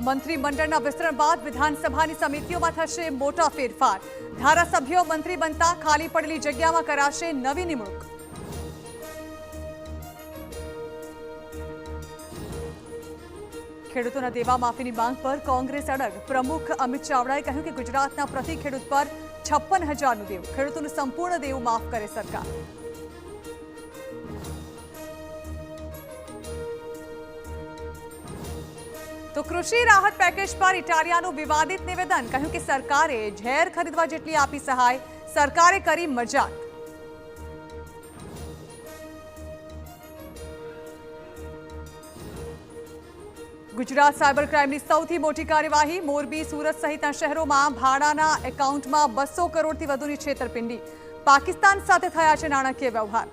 મંત્રીમંડળના વિસ્તરણ બાદ વિધાનસભાની સમિતિઓમાં થશે મોટા ફેરફાર। ધારાસભ્યો મંત્રી બનતા ખાલી પડેલી જગ્યામાં કરાશે નવી નિમણૂક। ખેડૂતોના દેવા માફીની માંગ પર કોંગ્રેસ અડગ। પ્રમુખ અમિત ચાવડાએ કહ્યું કે ગુજરાતના પ્રતિ ખેડૂત પર 56,000નું દેવું। ખેડૂતોનું સંપૂર્ણ દેવું માફ કરે સરકાર। तो कृषि राहत पैकेज पर इटालियाનું विवादित निवेदन। કહ્યું કે સરકારે ઝેર ખરીદવા જેટલી આપી સહાય, સરકારે કરી મજાક। ગુજરાત સાયબર ક્રાઇમની સૌથી મોટી કાર્યવાહી। મોરબી, સુરત સહિતના શહેરોમાં ભાડાના એકાઉન્ટમાં 200 કરોડથી વધુની છેતરપિંડી। પાકિસ્તાન સાથે થયા છે નાણાકીય વ્યવહાર।